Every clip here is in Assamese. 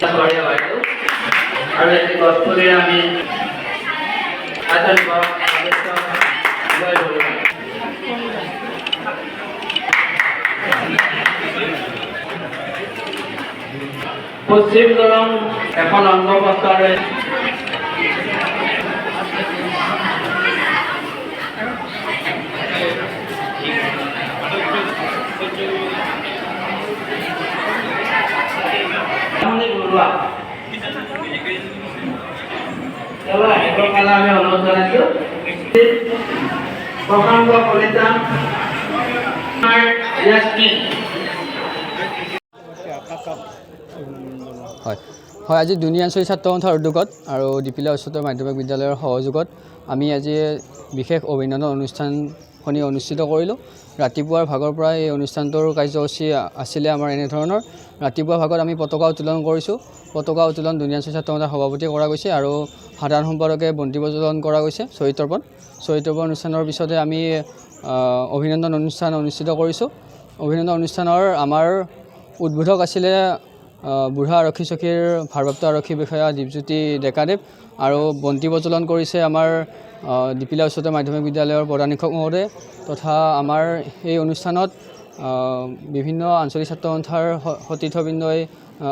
আৰু এটি গছপুলি আমি পশ্চিম দলং এখন অংগপত্ৰে আমি অনুৰোধ জনাইছোঁ প্ৰসংগ কলিতা হয় হয় আজি দুনীয়া আঞ্চলিক ছাত্ৰ সন্থাৰ উদ্যোগত আৰু ডিপিলা উচ্চতৰ মাধ্যমিক বিদ্যালয়ৰ সহযোগত আমি আজি বিশেষ অভিনন্দন অনুষ্ঠানখনি অনুষ্ঠিত কৰিলোঁ। ৰাতিপুৱাৰ ভাগৰ পৰা এই অনুষ্ঠানটোৰ কাৰ্যসূচী আছিলে আমাৰ এনেধৰণৰ। ৰাতিপুৱাৰ ভাগত আমি পতাকা উত্তোলন কৰিছোঁ। পতাকা উত্তোলন দুনীয়া আঞ্চলিক ছাত্ৰ সন্থাৰ সভাপতিয়ে কৰা গৈছে আৰু সাধাৰণ সম্পাদকে বন্তি প্ৰজ্বলন কৰা গৈছে শ্বহীদ তৰ্পণ অনুষ্ঠানৰ পিছতে আমি অভিনন্দন অনুষ্ঠান অনুষ্ঠিত কৰিছোঁ। অভিনন্দন অনুষ্ঠানৰ আমাৰ উদ্বোধক আছিলে বুঢ়া আৰক্ষী চকীৰ ভাৰপ্ৰাপ্ত আৰক্ষী বিষয়া দীপজ্যোতি ডেকাদেৱ আৰু বন্তি প্ৰজ্বলন কৰিছে আমাৰ ডিপিলা উচ্চতৰ মাধ্যমিক বিদ্যালয়ৰ প্ৰধান শিক্ষক মহোদয় তথা আমাৰ এই অনুষ্ঠানত বিভিন্ন আঞ্চলিক ছাত্ৰ সন্থাৰ সতীৰ্থবৃন্দই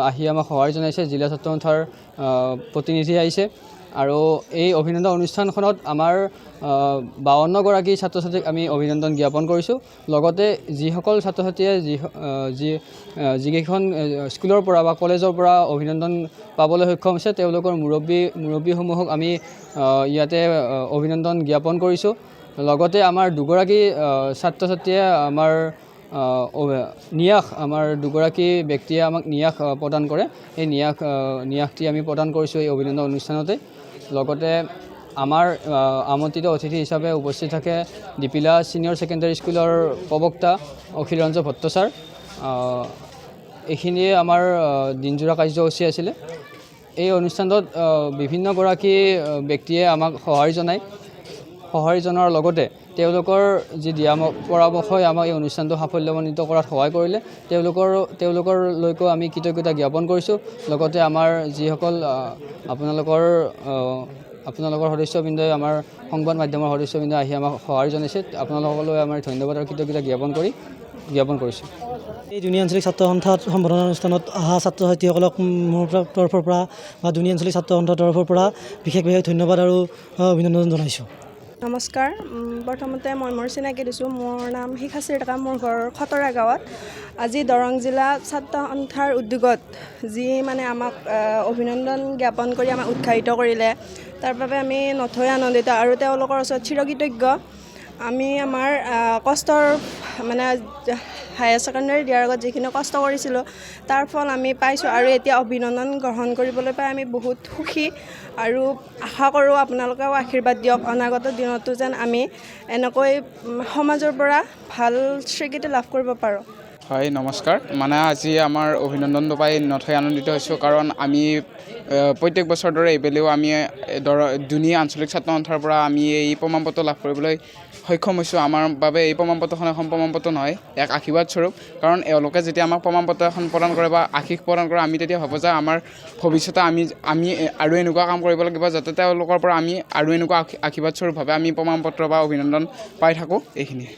আহি আমাক সঁহাৰি জনাইছে। জিলা ছাত্ৰ সন্থাৰ প্ৰতিনিধি আহিছে আৰু এই অভিনন্দন অনুষ্ঠানখনত আমাৰ 52গৰাকী ছাত্ৰ ছাত্ৰীক আমি অভিনন্দন জ্ঞাপন কৰিছোঁ। লগতে যিসকল ছাত্ৰ ছাত্ৰীয়ে যিকেইখন স্কুলৰ পৰা বা কলেজৰ পৰা অভিনন্দন পাবলৈ সক্ষম হৈছে তেওঁলোকৰ মুৰব্বীসমূহক আমি ইয়াতে অভিনন্দন জ্ঞাপন কৰিছোঁ। লগতে আমাৰ দুগৰাকী ছাত্ৰ ছাত্ৰীয়ে আমাৰ আমাৰ দুগৰাকী ব্যক্তিয়ে আমাক নিয়াস প্ৰদান কৰে। এই নিয়াসটি আমি প্ৰদান কৰিছোঁ এই অভিনন্দন অনুষ্ঠানতে। লগতে আমাৰ আমন্ত্ৰিত অতিথি হিচাপে উপস্থিত থাকে ডিপিলা ছিনিয়ৰ ছেকেণ্ডেৰী স্কুলৰ প্ৰবক্তা অখিল ৰঞ্জন ভট্ট ছাৰ। এইখিনিয়ে আমাৰ দিনজোৰা কাৰ্যসূচী আছিলে। এই অনুষ্ঠানটোত বিভিন্নগৰাকী ব্যক্তিয়ে আমাক সঁহাৰি জনোৱাৰ লগতে তেওঁলোকৰ যি দিয়া পৰামৰ্শই আমাক এই অনুষ্ঠানটো সাফল্যমণ্ডিত কৰাত সহায় কৰিলে তেওঁলোকৰলৈকো আমি কৃতজ্ঞতা জ্ঞাপন কৰিছোঁ। লগতে আমাৰ যিসকল আপোনালোকৰ সদস্যবৃন্দই আমাৰ সংবাদ মাধ্যমৰ সদস্যবৃন্দই আহি আমাক সঁহাৰি জনাইছে আপোনালোকলৈ আমাৰ ধন্যবাদ আৰু কৃতজ্ঞতা জ্ঞাপন কৰিছোঁ। এই দুনীয়া আঞ্চলিক ছাত্ৰ সন্থাৰ সম্বৰ্ধনা অনুষ্ঠানত অহা ছাত্ৰ ছাত্ৰীসকলক মোৰ তৰফৰ পৰা বা দুনীয়া আঞ্চলিক ছাত্ৰ সন্থাৰ তৰফৰ পৰা বিশেষ ধন্যবাদ আৰু অভিনন্দন জনাইছোঁ। নমস্কাৰ। প্ৰথমতে মই মোৰ চিনাকি দিছোঁ। মোৰ নাম শিখাশ্ৰী ডেকা, মোৰ ঘৰ খতৰা গাঁৱত। আজি দৰং জিলা ছাত্ৰ সন্থাৰ উদ্যোগত যি আমাক অভিনন্দন জ্ঞাপন কৰি আমাক উৎসাহিত কৰিলে তাৰ বাবে আমি নথৈ আনন্দিত আৰু তেওঁলোকৰ ওচৰত চিৰকৃতজ্ঞ। আমি আমাৰ কষ্টৰ হায়াৰ ছেকেণ্ডেৰী দিয়াৰ আগত যিখিনি কষ্ট কৰিছিলোঁ তাৰ ফল আমি পাইছোঁ আৰু এতিয়া অভিনন্দন গ্ৰহণ কৰিবলৈ পাই আমি বহুত সুখী আৰু আশা কৰোঁ আপোনালোকেও আশীৰ্বাদ দিয়ক। অনাগত দিনতো যেন আমি এনেকৈ সমাজৰ পৰা ভাল স্বীকৃতি লাভ কৰিব পাৰোঁ। হয় নমস্কাৰ। আজি আমাৰ অভিনন্দনটো পাই নথৈ আনন্দিত হৈছোঁ কাৰণ আমি প্ৰত্যেক বছৰ দৰে এইবেলিও আমি দুনীয়া আঞ্চলিক ছাত্ৰ সন্থাৰ পৰা আমি এই প্ৰমাণপত্ৰ লাভ কৰিবলৈ সক্ষম হৈছোঁ। আমাৰ বাবে এই প্ৰমাণপত্ৰখন এখন প্ৰমাণপত্ৰ নহয়, এক আশীৰ্বাদ স্বৰূপ। কাৰণ এওঁলোকে যেতিয়া আমাক প্ৰমাণপত্ৰ এখন প্ৰদান কৰে বা আশীষ প্ৰদান কৰে আমি তেতিয়া ভাবোঁ যে আমাৰ ভৱিষ্যতে আমি আৰু এনেকুৱা কাম কৰিব লাগিব যাতে তেওঁলোকৰ পৰা আমি আৰু এনেকুৱা আশীৰ্বাদ স্বৰূপভাৱে আমি প্ৰমাণপত্ৰ বা অভিনন্দন পাই থাকোঁ। এইখিনিয়ে।